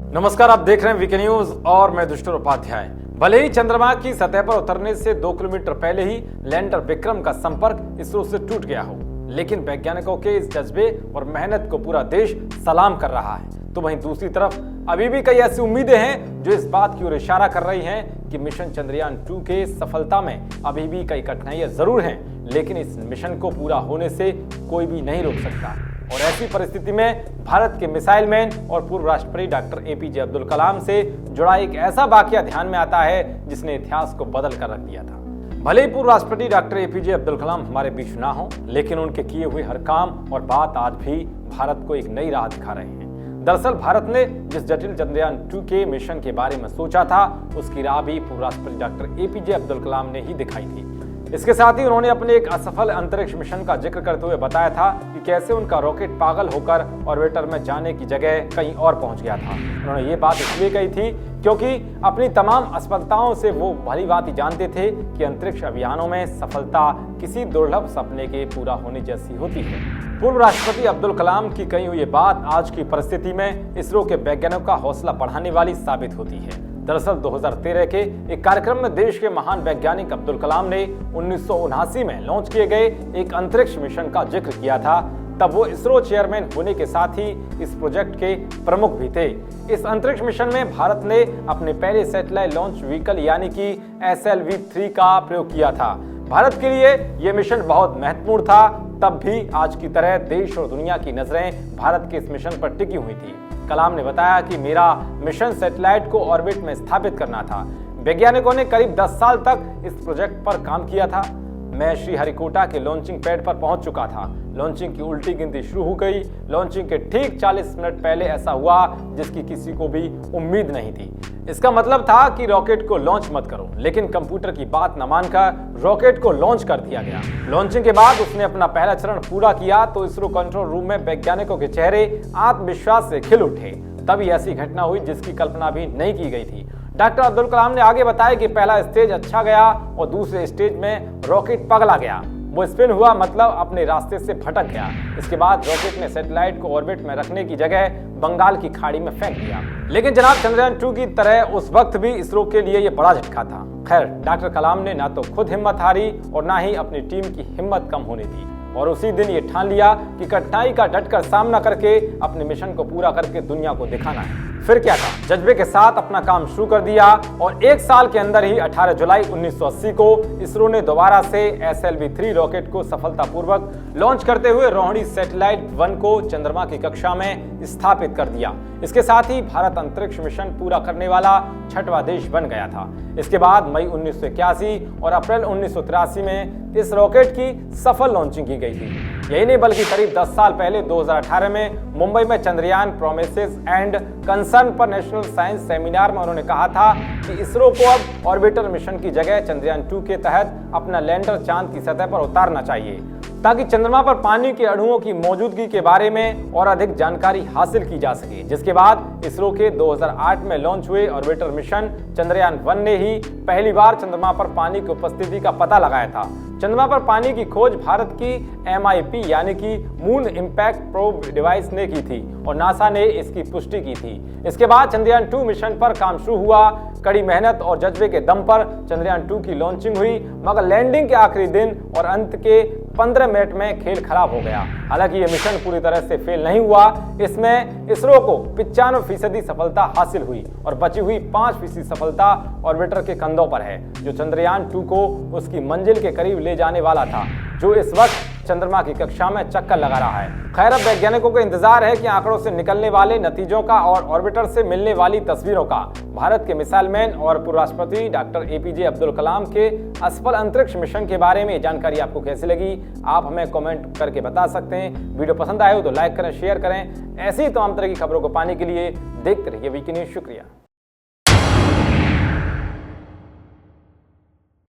नमस्कार, आप देख रहे हैं वीके न्यूज और मैं दुष्टर उपाध्याय। भले ही चंद्रमा की सतह पर उतरने से 2 किलोमीटर पहले ही लैंडर विक्रम का संपर्क इसरो से टूट गया हो, लेकिन वैज्ञानिकों के इस जज्बे और मेहनत को पूरा देश सलाम कर रहा है। तो वहीं दूसरी तरफ अभी भी कई ऐसी उम्मीदें हैं जो इस बात की ओर इशारा कर रही हैं कि मिशन चंद्रयान 2 के सफलता में अभी भी कई कठिनाइयां जरूर हैं, लेकिन इस मिशन को पूरा होने से कोई भी नहीं रोक सकता। और ऐसी परिस्थिति में भारत के मिसाइल मैन और पूर्व राष्ट्रपति डॉक्टर एपीजे अब्दुल कलाम से जुड़ा एक ऐसा वाकया ध्यान में आता है जिसने इतिहास को बदल कर रख दिया था। भले ही पूर्व राष्ट्रपति डॉक्टर एपीजे अब्दुल कलाम हमारे बीच ना हो, लेकिन उनके किए हुए हर काम और बात आज भी भारत को एक नई राह दिखा रहे हैं। दरअसल भारत ने जिस जटिल चंद्रयान 2 के मिशन के बारे में सोचा था, उसकी राह भी पूर्व राष्ट्रपति डॉक्टर एपीजे अब्दुल कलाम ने ही दिखाई थी। इसके साथ ही उन्होंने अपने एक असफल अंतरिक्ष मिशन का जिक्र करते हुए बताया था कि कैसे उनका रॉकेट पागल होकर ऑर्बिटर में जाने की जगह कहीं और पहुंच गया था। उन्होंने ये बात इसलिए कही थी क्योंकि अपनी तमाम असफलताओं से वो भली बात ही जानते थे कि अंतरिक्ष अभियानों में सफलता किसी दुर्लभ सपने के पूरा होने जैसी होती है। पूर्व राष्ट्रपति अब्दुल कलाम की कही हुई बात आज की परिस्थिति में इसरो के वैज्ञानिकों का हौसला बढ़ाने वाली साबित होती है। दरअसल 2013 के एक कार्यक्रम में देश के महान वैज्ञानिक अब्दुल कलाम ने 1979 में लॉन्च किए गए एक अंतरिक्ष मिशन का जिक्र किया था। तब वो इसरो चेयरमैन होने के साथ ही इस प्रोजेक्ट के प्रमुख भी थे। इस अंतरिक्ष मिशन में भारत ने अपने पहले सैटेलाइट लॉन्च व्हीकल यानी कि SLV-3 का प्रयोग किया था। भारत के लिए यह मिशन बहुत महत्वपूर्ण था। तब भी आज की तरह देश और दुनिया की नजरें भारत के इस मिशन पर टिकी हुई थी। कलाम ने बताया कि मेरा मिशन सैटेलाइट को ऑर्बिट में स्थापित करना था। वैज्ञानिकों ने करीब 10 साल तक इस प्रोजेक्ट पर काम किया था। मैं श्रीहरिकोटा के लॉन्चिंग पैड पर पहुंच चुका था। लॉन्चिंग की उल्टी गिनती शुरू हो गई। लॉन्चिंग के ठीक 40 मिनट पहले ऐसा हुआ जिसकी किसी को भी उम्मीद नहीं थी। इसका मतलब था कि रॉकेट को लॉन्च मत करो, लेकिन कंप्यूटर की बात न मानकर रॉकेट को लॉन्च कर दिया गया। लॉन्चिंग के बाद उसने अपना पहला चरण पूरा किया तो इसरो कंट्रोल रूम में वैज्ञानिकों के चेहरे आत्मविश्वास से खिल उठे। तभी ऐसी घटना हुई जिसकी कल्पना भी नहीं की गई थी। डॉक्टर अब्दुल कलाम ने आगे बताया कि पहला स्टेज अच्छा गया और दूसरे स्टेज में रॉकेट पगला गया। वो स्पिन हुआ, मतलब अपने रास्ते से भटक गया। इसके बाद रॉकेट ने सैटेलाइट को ऑर्बिट में रखने की जगह बंगाल की खाड़ी में फेंक दिया। लेकिन जनाब, चंद्रयान 2 की तरह उस वक्त भी इसरो के लिए ये बड़ा झटका था। खैर, डॉक्टर कलाम ने ना तो खुद हिम्मत हारी और ना ही अपनी टीम की हिम्मत कम होने दी और उसी दिन ये ठान लिया कि कठिनाई का डटकर सामना करके अपने मिशन को पूरा करके दुनिया को दिखाना है। फिर क्या था, जज्बे के साथ अपना काम शुरू कर दिया और 1 साल के अंदर ही 18 जुलाई 1980 को इसरो ने दोबारा से SLV-3 रॉकेट को सफलतापूर्वक लॉन्च करते हुए रोहिणी सैटेलाइट 1 को चंद्रमा की कक्षा में स्थापित कर दिया। इसके साथ ही भारत अंतरिक्ष मिशन पूरा करने वाला 6वां देश बन गया था। इसके बाद मई 1981 और अप्रैल 1983 में इस रॉकेट की सफल लॉन्चिंग की गई थी। यही नहीं बल्कि करीब 10 साल पहले 2018 में मुंबई में चंद्रयान प्रोमिसेस एंड कंसर्न पर नेशनल साइंस सेमिनार में उन्होंने कहा था कि इसरो को अब ऑर्बिटर मिशन की जगह चंद्रयान 2 के तहत अपना लैंडर चांद की सतह पर उतारना चाहिए, ताकि चंद्रमा पर पानी के अणुओं की मौजूदगी के बारे में और अधिक जानकारी हासिल की जा सके। जिसके बाद इसरो के 2008 में लॉन्च हुए ऑर्बिटर मिशन चंद्रयान 1 ने ही पहली बार चंद्रमा पर पानी की उपस्थिति का पता लगाया था। चंद्रमा पर पानी की खोज भारत की MIP यानी कि मून इंपैक्ट प्रोब डिवाइस ने की थी और नासा ने इसकी पुष्टि की थी। इसके बाद चंद्रयान 2 मिशन पर काम शुरू हुआ। कड़ी मेहनत और जज्बे के दम पर चंद्रयान 2 की लॉन्चिंग हुई, मगर लैंडिंग के आखिरी दिन और अंत के 15 मिनट में खेल खराब हो गया। हालांकि यह मिशन पूरी तरह से फेल नहीं हुआ। इसमें इसरो को 95% सफलता हासिल हुई और बची हुई 5% सफलता ऑर्बिटर के कंधों पर है, जो चंद्रयान 2 को उसकी मंजिल के करीब ले जाने वाला था, जो इस वक्त चंद्रमा की कक्षा में चक्कर लगा रहा है। खैर, अब वैज्ञानिकों को इंतजार है कि आंकड़ों से निकलने वाले नतीजों का और ऑर्बिटर से मिलने वाली तस्वीरों का। भारत के मिसाइल मैन और पूर्व राष्ट्रपति डॉक्टर एपीजे अब्दुल कलाम के असफल अंतरिक्ष मिशन के बारे में जानकारी आपको कैसी लगी, आप हमें कमेंट करके बता सकते हैं। वीडियो पसंद आए हो तो लाइक करें, शेयर करें। ऐसी ही तमाम तरह की खबरों को पाने के लिए देखते रहिए वीके न्यूज। शुक्रिया।